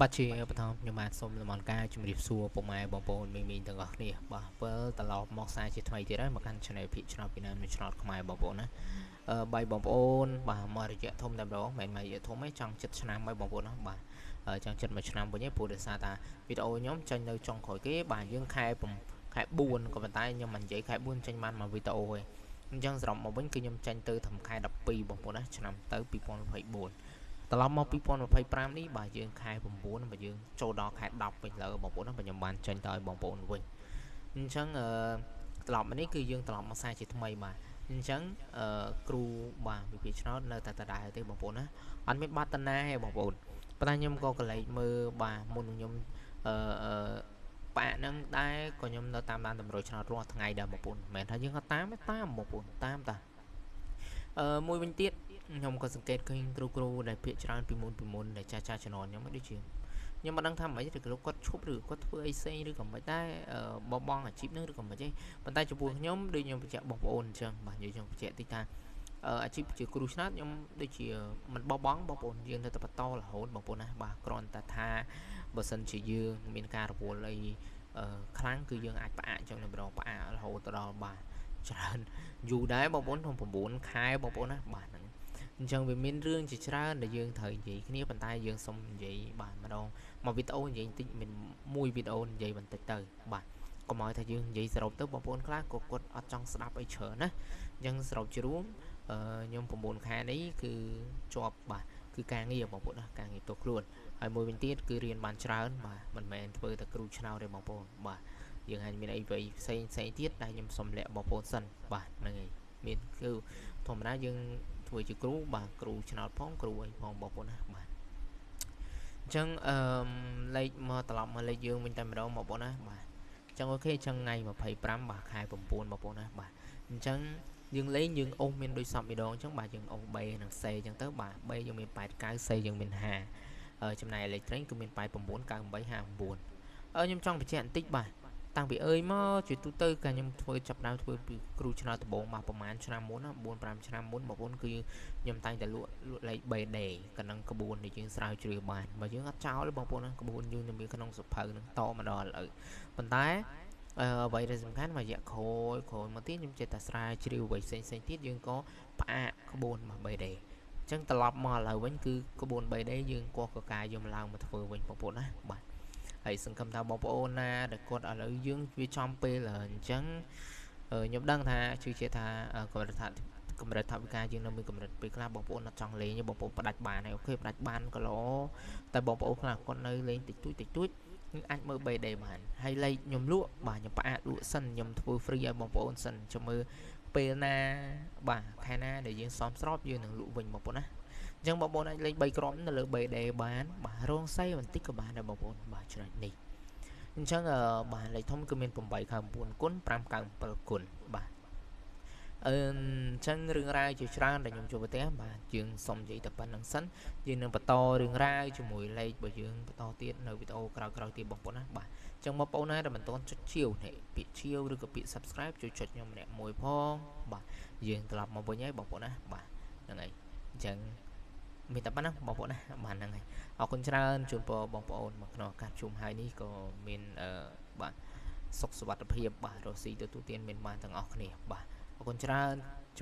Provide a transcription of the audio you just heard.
បាទជាបឋមខ្ញុំបាទសូមលំអរកាយជំរាបសួរពុកម៉ែបងប្អូនមីងទាំងអស់គ្នាបាទវិលត្រឡប់មកសារជាថ្មីទៀតហើយមកកាន់ Channel ភាគឆ្នោតពីណាមួយឆ្នោតខ្មែរបងប្អូនណាបាយបងប្អូនបាទមករយៈធំតែម្ដងមិនមែនរយៈធំទេចង់ចិត្តឆ្នាំហើយបងប្អូនណាបាទចង់ចិត្តមួយឆ្នាំវិញឯងព្រោះដោយសារតាវីដេអូខ្ញុំចេញនៅចុងក្រោយគេបាទយើងខែ4ក៏ប៉ុន្តែខ្ញុំមិននិយាយខែ4ចេញបានមកវីដេអូទេអញ្ចឹងសរុបមកវិញគឺខ្ញុំចេញទៅត្រឹមខែ12បងប្អូនណាឆ្នាំទៅ2024ត្រឡប់មក2025នេះបាទយើងខែ9បាទយើងចូលដល់ខែ10វិញលើបងប្អូនណាខ្ញុំបានចេញទៅឲ្យបងប្អូនវិញអញ្ចឹងត្រឡប់មកនេះគឺយើងត្រឡប់មកសារជាថ្មីបាទអញ្ចឹងគ្រូបាទវិភាគឆ្នោតនៅតែដដែលទេបងប្អូនណាអត់មានបាត់តាណាទេបងប្អូនប៉ុន្តែខ្ញុំក៏កលេចមើលបាទមុនខ្ញុំប៉ាក់ហ្នឹងដែរក៏ខ្ញុំនៅតាមដានតម្រូវឆ្នោតរាល់ថ្ងៃដែរបងប្អូនមិនមែនថាយើងអត់តាមបងប្អូនតាមតាមួយវិញទៀតខ្ញុំក៏សង្កេតឃើញគ្រូដែលភាគច្រើនពីមុនដែលចាស់ជំនាន់ខ្ញុំដូចជាខ្ញុំមិនដឹងថាម៉េចទេគាត់ឈប់ឬគាត់ធ្វើអីផ្សេងឬក៏មិនដែរបបងអាជីពនឹងឬក៏មិនទេប៉ុន្តែចំពោះខ្ញុំដូចខ្ញុំបញ្ជាក់បងប្អូនអញ្ចឹងបាទខ្ញុំបញ្ជាក់តិចថាអាជីពជាគ្រូឆ្នោតខ្ញុំដូចជាមិនបបងបងប្អូនយើងនៅតែបន្តរហូតបងប្អូនណាបាទគ្រាន់តែថាបើសិនជាយើងមានការរវល់អីខ្លាំងគឺយើងអាចផ្អាកអញ្ចឹងតែម្ដងផ្អាករហូតទៅដល់បាទច្រើនយូរដែរបងប្អូនក្នុង9ខែបងប្អូនណាបាទហ្នឹងអញ្ចឹងវាមានរឿងជាច្រើនដែលយើងត្រូវនិយាយគ្នាប៉ុន្តែយើងសុំនិយាយបាទម្ដងមកវីដេអូនិយាយបន្តិចមានមួយវីដេអូនិយាយបន្តិចទៅបាទកុំឲ្យថាយើងនិយាយសរុបទៅបងប្អូនខ្លះក៏គាត់អត់ចង់ស្ដាប់អីច្រើនណាអញ្ចឹងសរុបជារួមខ្ញុំ9ខែនេះគឺជាប់បាទគឺការងារបងប្អូនណាការងារទោះខ្លួនហើយមួយវិញទៀតគឺរៀនបានច្រើនបាទមិនមែនធ្វើតែគ្រូឆ្នោតទេបងប្អូនបាទយើងអាចមានអីផ្សេងទៀតដែលខ្ញុំសុំលាក់បងប្អូនសិនបាទហ្នឹងហើយមានគឺធម្មតាយើងធ្វើជាគ្រូបាទគ្រូឆ្នោតផងគ្រូអីផងបងប្អូនណាបាទអញ្ចឹងលេខមកត្រឡប់មកលេខយើងវិញតែម្ដងបងប្អូនណាបាទអញ្ចឹងអូខេអញ្ចឹងថ្ងៃ25បាទខែ9បងប្អូនណាបាទអញ្ចឹងយើងលេងយើងអូសមានដូចសពម្ដងអញ្ចឹងបាទយើងអូស3និងសេអញ្ចឹងទៅបាទ3យើងមាន8 9សេយើងមាន50ចំណែកលេខត្រេងគឺមាន8 9 98 59ខ្ញុំចង់បញ្ជាក់បន្តិចបាទតាំងពីមកជាទូទៅកាលខ្ញុំធ្វើចាប់ដើមធ្វើពីគ្រូឆ្នោតដំបូងមកប្រហែលឆ្នាំមុនណា4 5ឆ្នាំមុនបងប្អូនគឺខ្ញុំតែងតែលក់លេខ BD កណ្ដឹងក្បួនដែលយើងស្រាវជ្រាវបានបើយើងអត់ចោលទេបងប្អូនណាក្បួនយើងនៅមានក្នុងសភៅនឹងតមកដល់ឥឡូវប៉ុន្តែអ្វីដែលសំខាន់មួយរយៈក្រោយមកទៀតខ្ញុំចេះតែស្រាវជ្រាវអ្វីផ្សេងទៀតយើងក៏ផ្អាកក្បួនមក BD អញ្ចឹងត្រឡប់មកឥឡូវវិញគឺក្បួន BD យើងក៏កកាយយកឡើងមកធ្វើវិញបងប្អូនណាបាទហើយសង្ឃឹមថាបងប្អូនណាដែលគាត់ឥឡូវយើងវាចំពេលអញ្ចឹងខ្ញុំដឹងថាជឿជាក់ថាកម្រិតថវិកាយើងនៅមានកម្រិតពេលខ្លះបងប្អូនអត់ចង់លេងទេបងប្អូនផ្ដាច់បានហើយអូខេផ្ដាច់បានក៏ល្អតែបងប្អូនខ្លះគាត់នៅលេងតិចតួចនឹងអាចមើល BD បានហើយលេខខ្ញុំលក់បាទខ្ញុំផ្អាកលក់សិនខ្ញុំធ្វើ free ឲ្យបងប្អូនសិនចាំមើលពេលណាបាទខែណាដែលយើងសមស្របយើងនឹងលក់វិញបងប្អូនណាអញ្ចឹងបងប្អូនអាចលេង3ក្រុមនៅលើ BD បានបាទរងសេបន្តិចក៏បានដែរបងប្អូនបាទចំណុចនេះអញ្ចឹងបាទលេខធំគឺមាន8 9 គុណ5 9 7គុណបាទអញ្ចឹងរឿងរ៉ាវជាច្រើនដែលខ្ញុំជួបប្រទះបាទយើងសុំនិយាយតែប៉ុណ្្នឹងសិនយើងនឹងបន្តរឿងរ៉ាវជាមួយលេខរបស់យើងបន្តទៀតនៅវីដេអូក្រោយៗទៀតបងប្អូនណាបាទអញ្ចឹងបងប្អូនណាដែលមិនទាន់ចុចជាវនេះពាក្យជាវឬក៏ពាក្យ Subscribe ជួយចុចខ្ញុំម្នាក់មួយផងបាទយើងត្រឡប់មកវិញហើយបងប្អូនណាបាទហ្នឹងហើយអញ្ចឹងមានតែប៉ុណ្ណឹងបងប្អូនណាបានហ្នឹងហើយអរគុណច្រើនជូនពរបងប្អូនមកក្នុងឱកាសជុំហើយនេះក៏មានបាទសុខសុវត្ថិភាពបាទរស់ស៊ីទទួលទានមានបានទាំងអស់គ្នាបាទអរគុណច្រើន